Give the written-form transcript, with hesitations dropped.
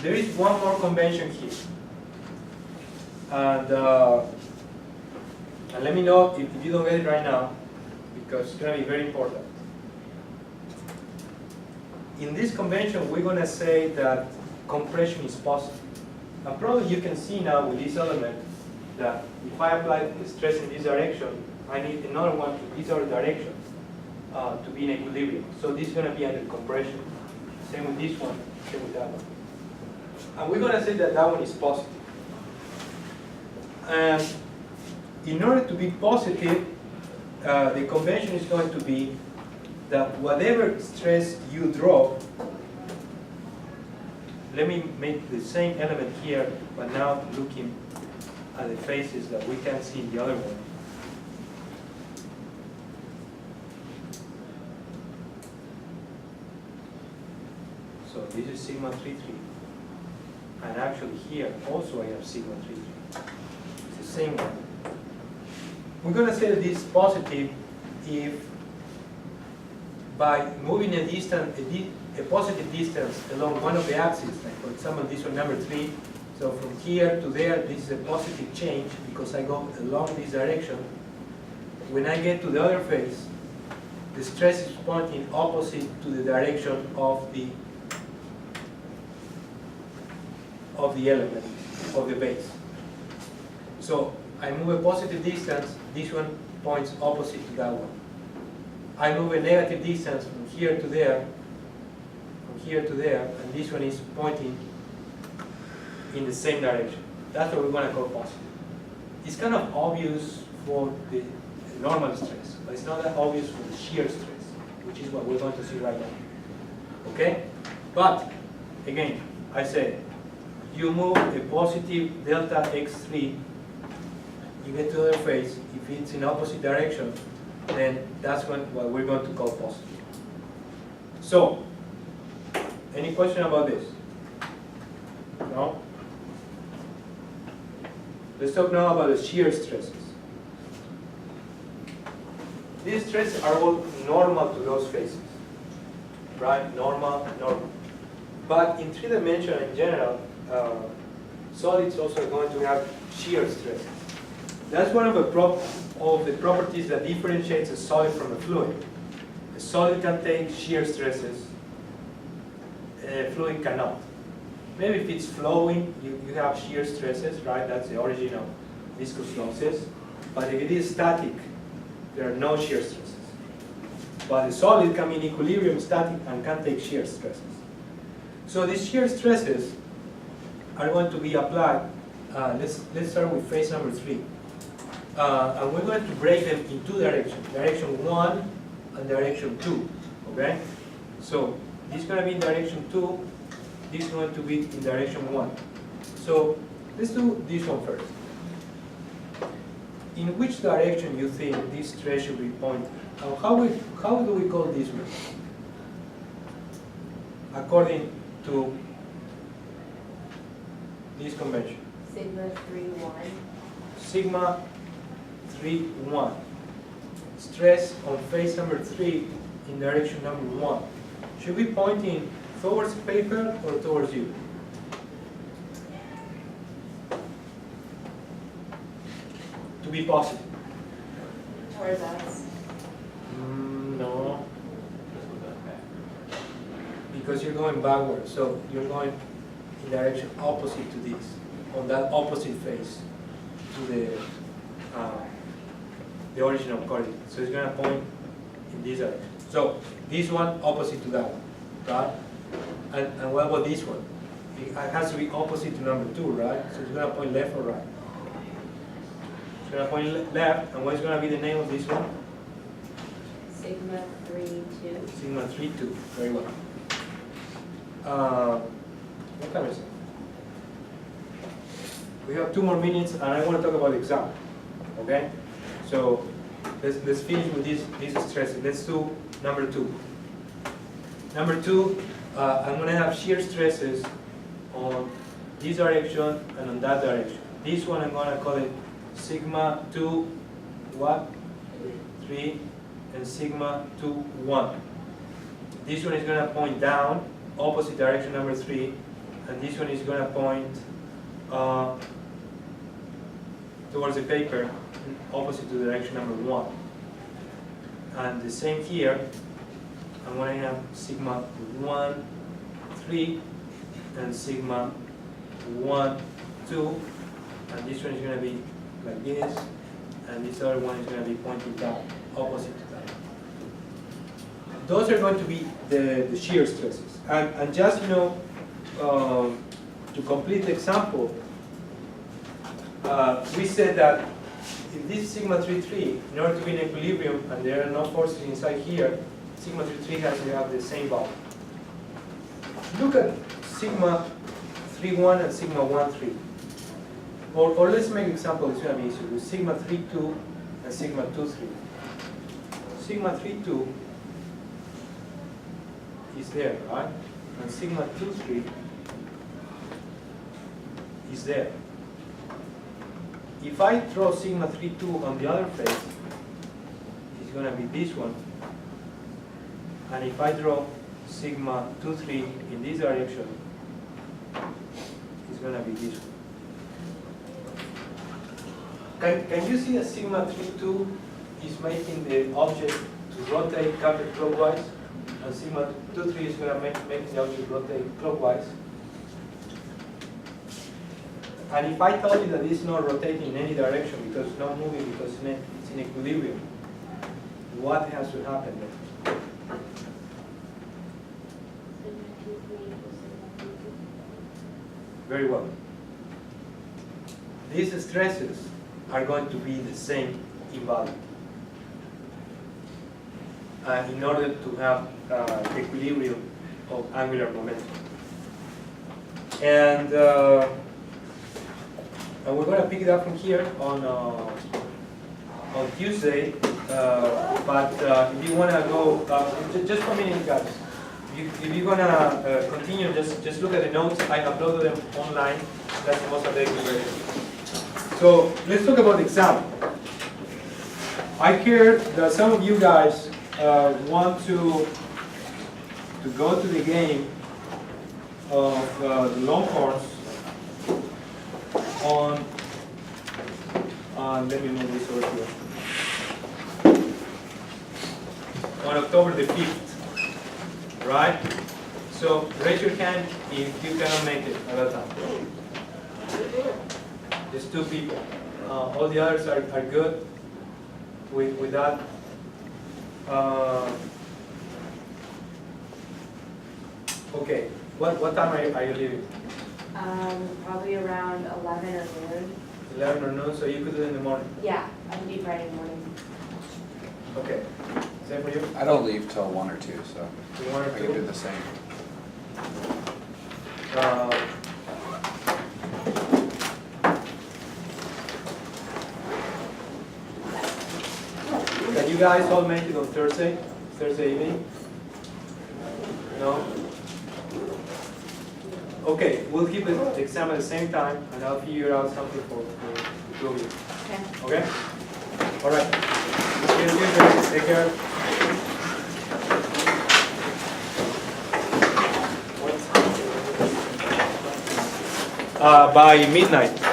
there is one more convention here. And let me know if you don't get it right now, because it's going to be very important. In this convention, we're going to say that compression is possible. And probably you can see now with this element that if I apply the stress in this direction, I need another one in this other direction to be in equilibrium. So this is going to be under compression. Same with this one, same with that one. And we're going to say that that one is positive. And in order to be positive, the convention is going to be that whatever stress you drop, let me make the same element here, but now looking at the faces that we can see in the other one. So this is sigma 3,3. And actually here also I have sigma 3,3. It's the same one. We're going to say that this is positive if by moving a distance, a positive distance along one of the axes, like for example this one number 3. So from here to there, this is a positive change because I go along this direction. When I get to the other face, the stress is pointing opposite to the direction of the element, of the base. So I move a positive distance, this one points opposite to that one. I move a negative distance from here to there, and this one is pointing in the same direction. That's what we're going to call positive. It's kind of obvious for the normal stress, but it's not that obvious for the shear stress, which is what we're going to see right now. Okay? But, again, I say, you move a positive delta x3, you get to the other face. If it's in opposite direction, then that's what we're going to call positive. So, any question about this? No? Let's talk now about the shear stresses. These stresses are all normal to those faces, right? Normal, normal. But in 3D in general, solids also are going to have shear stresses. That's one of the properties that differentiates a solid from a fluid. A solid can take shear stresses, a fluid cannot. Maybe if it's flowing, you have shear stresses, right? That's the origin of viscous losses. But if it is static, there are no shear stresses. But the solid can be in equilibrium static and can take shear stresses. So these shear stresses are going to be applied. Let's start with phase number 3. And we're going to break them in two directions, direction 1 and direction 2. Okay? So this is going to be in direction 2. This is going to be in direction 1. So let's do this one first. In which direction you think this stress should be pointing? And how do we call this one? According to this convention. Sigma 3,1. Sigma 3,1. Stress on phase number 3 in direction number 1. Should we pointing towards paper or towards you? To be positive. Towards us. No. Because you're going backwards, so you're going in direction opposite to this, on that opposite face to the original coordinate. So it's going to point in this direction. So this one opposite to that one, right? And what about this one? It has to be opposite to number 2, right? So it's going to point left or right. It's going to point left, and what is going to be the name of this one? Sigma 3,2. Sigma 3,2. Very well. What time is it? We have 2 more minutes, and I want to talk about the exam. Okay? So let's finish with these stresses. Let's do number 2. Number 2, I'm going to have shear stresses on this direction and on that direction. This one I'm going to call it sigma 2, what? 3, and sigma 2, 1. This one is going to point down, opposite direction number 3, and this one is going to point towards the paper, opposite to direction number 1. And the same here, I'm going to have sigma 1, 3, and sigma 1, 2, and this one is going to be like this, and this other one is going to be pointing down, opposite to that. Those are going to be the shear stresses. And just, you know, to complete the example, we said that if this sigma 3,3, in order to be in equilibrium and there are no forces inside here, sigma 3,3 has to have the same value. Look at sigma 3,1 and sigma 1,3. Or let's make an example, it's going to be easier, with sigma 3,2 and sigma 2,3. Sigma 3,2 is there, right? And sigma 2,3 is there. If I draw sigma 3,2 on the other face, it's going to be this one. And if I draw sigma 2,3 in this direction, it's going to be this one. Can you see that sigma 3,2 is making the object to rotate counterclockwise, and sigma 2,3 is going to make the object rotate clockwise? And if I told you that it's not rotating in any direction because it's not moving because it's in equilibrium, what has to happen then? Very well. These stresses are going to be the same in value. In order to have equilibrium of angular momentum. And we're going to pick it up from here on Tuesday. But if you want to go, just for a minute, guys. If you're going to continue, just look at the notes. I uploaded them online. That's the most updated version. So let's talk about the exam. I hear that some of you guys want to go to the game of the Longhorns on let me move this over here. On October the 5th, right? So raise your hand if you cannot make it at that time. There's 2 people. All the others are good with that. Okay. What time are you leaving? Probably around 11 or noon. 11 or noon, so you could do it in the morning. Yeah, I can do Friday morning. Okay. Same for you? I don't leave till 1 or 2, so 1 or I 2? can do the same. Can you guys all make it on Thursday evening? No? Okay, we'll keep the exam at the same time, and I'll figure out something for the 2 of you. Okay. Okay? All right. Take care. By midnight.